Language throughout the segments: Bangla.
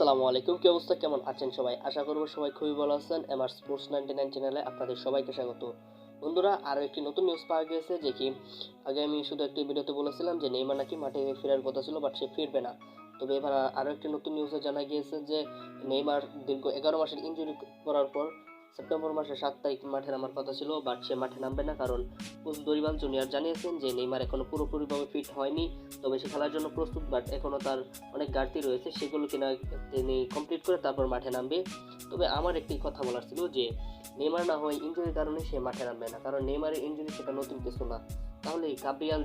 আসসালামু আলাইকুম। কি অবস্থা, কেমন আছেন সবাই? আশা করব সবাই খুবই ভালো আছেন। এমআর স্পোর্টস 99 চ্যানেলে আপনাদের সবাইকে স্বাগত। বন্ধুরা, আরও একটি নতুন নিউজ পাওয়া গিয়েছে যে কি আগে আমি শুধু একটি ভিডিওতে বলেছিলাম যে নেইমার নাকি মাঠে ফেরার কথা ছিল, বাট সে ফিরবে না। তবে এবার আরও একটি নতুন নিউজে জানা গিয়েছে যে নেইমার দীর্ঘ 11 মাসের ইনজুরি করার পর সেপ্টেম্বর মাসের 7 তারিখ মাঠে নামার কথা ছিল, বাট সে মাঠে নামবে না। কারণ কোচ দরিবাল জুনিয়র জানিয়েছেন যে নেইমার এখনও পুরোপুরিভাবে ফিট হয়নি, তবে সে খেলার জন্য প্রস্তুত, বাট এখনও তার অনেক ঘাটতি রয়েছে, সেগুলো কিনা তিনি কমপ্লিট করে তারপর মাঠে নামবে। তবে আমার একটি কথা বলার ছিল যে নেইমার না হয় ইনজুরির কারণে সে মাঠে নামবে না, কারণ নেইমারের ইনজুরি সেটা নতুন কিছু না। তাহলে গাব্রিয়াল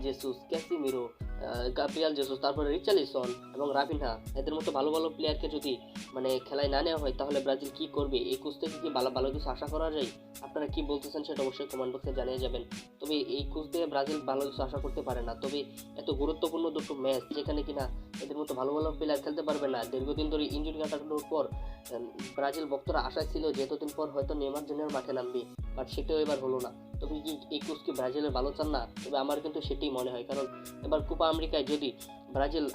জেসুস, তারপরে রিচার্লিসন এবং রাফিনহা, এদের মতো ভালো ভালো প্লেয়ারকে যদি খেলায় না নেওয়া হয় তাহলে ব্রাজিল কি করবে? এই কোচ থেকে কি ভালো ভালো কিছু আশা করা যায়? আপনারা কি বলতেছেন সেটা অবশ্যই কমেন্ট বক্সে জানিয়ে যাবেন। তবে এই কোচ দিয়ে ব্রাজিল ভালো কিছু আশা করতে পারে না। তবে এত গুরুত্বপূর্ণ দুটো ম্যাচ যেখানে কিনা এদের মতো ভালো ভালো প্লেয়ার খেলতে পারবে না, দীর্ঘদিন ধরে ইনজুরি কাটানোর পর ব্রাজিল ভক্তরা আশায় ছিল যে এতদিন পর হয়তো নেইমার জুনিয়র মাঠে নামবে, বাট সেটাও এবার হলো না। তবে কি এই কোচ কি ব্রাজিলের ভালো চান না? তবে আমার কিন্তু সেটাই মনে হয়, কারণ এবার কোপা আমেরিকায় যদি ব্রাজিল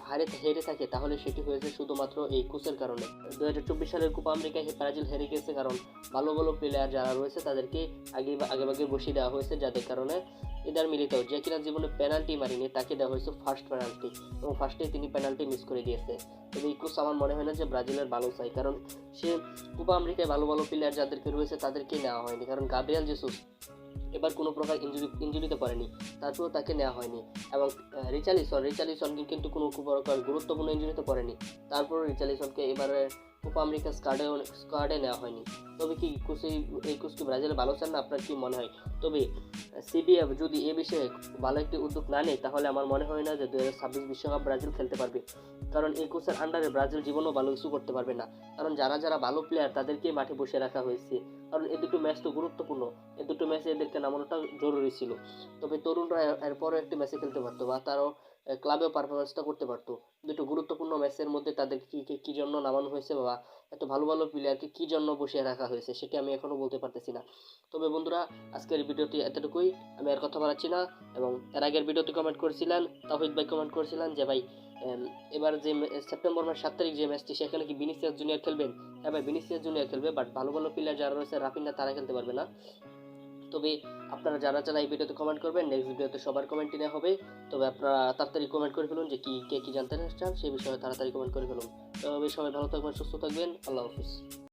হেরে থাকে তাহলে সেটি হয়েছে শুধুমাত্র এই কোচের কারণে। 2024 সালের কোপা আমেরিকায় ব্রাজিল হেরে গেছে কারণ ভালো ভালো প্লেয়ার যারা রয়েছে তাদেরকে আগে বসিয়ে দেওয়া হয়েছে, যাদের কারণে এদের মিলিত যে কিনা জীবনে পেনাল্টি মারিনি তাকে দেওয়া হয়েছে ফার্স্ট পেনাল্টি, এবং ফার্স্টেই তিনি পেনাল্টি মিস করে দিয়েছে। তবে এই কোচ আমার মনে হয় না যে ব্রাজিলের ভালো চাই, কারণ সে কোপা আমেরিকায় ভালো ভালো প্লেয়ার যাদেরকে রয়েছে তাদেরকেই নেওয়া হয়নি। কারণ গাব্রিয়াল জেসুস এবার কোনো প্রকার ইনজুরিতে পড়েনি, তারপরেও তাকে নেওয়া হয়নি। এবং রিচার্লিসন কিন্তু কোনো প্রকার গুরুত্বপূর্ণ ইনজুরিতে পড়েনি, তারপরও রিচার্লিসনকে এবারে কোপা আমেরিকা স্কোয়াডে নেওয়া হয়নি। তবে কি এই কোচ কি ব্রাজিলের ভালো চান না? আপনার কি মনে হয়? তবে সিবিএফ যদি এ বিষয়ে ভালো একটি উদ্যোগ না নেয় তাহলে আমার মনে হয় না যে 2026 বিশ্বকাপ ব্রাজিল খেলতে পারবে, কারণ এই কোচের আন্ডারে ব্রাজিল জীবনও ভালো কিছু করতে পারবে না। কারণ যারা ভালো প্লেয়ার তাদেরকে মাঠে বসে রাখা হয়েছে, কারণ এই দুটো ম্যাচ তো গুরুত্বপূর্ণ, এই দুটো ম্যাচে এদেরকে নামানোটা জরুরি ছিল। তবে তরুণরা এরপরও একটি ম্যাচে খেলতে পারতো বা তারাও ক্লাবেও পারফরমেন্সটা করতে পারতো। দুটো গুরুত্বপূর্ণ ম্যাচের মধ্যে তাদের কী জন্য নামানো হয়েছে বা এত ভালো ভালো প্লেয়ারকে কী জন্য বসিয়ে রাখা হয়েছে সেটি আমি এখনও বলতে পারতেছি না। তবে বন্ধুরা, আজকের ভিডিওটি এতটুকুই, আমি আর কথা বাড়াচ্ছি না। এবং এর আগের ভিডিওতে কমেন্ট করেছিলেন, তাওহিদ ভাই কমেন্ট করেছিলেন যে ভাই এবার যে সেপ্টেম্বর মাস 7 তারিখ যে ম্যাচটি সেখানে কি ভিনিসিয়াস জুনিয়র খেলবেন? হ্যাঁ ভাই, ভিনিসিয়াস জুনিয়র খেলবে, বাট ভালো ভালো প্লেয়ার যারা রয়েছে রাফিনহা তারা খেলতে পারবে না। তবে আপনারা যারা এই ভিডিওতে কমেন্ট করবেন, নেক্সট ভিডিওতে সবার কমেন্টই নেওয়া হবে। তবে আপনারা তাড়াতাড়ি কমেন্ট করে ফেলুন যে কে কি জানতে চান সেই বিষয়ে তাড়াতাড়ি কমেন্ট করে ফেলুন। তবে সবাই ভালো থাকবেন, সুস্থ থাকবেন, আল্লাহ হাফিজ।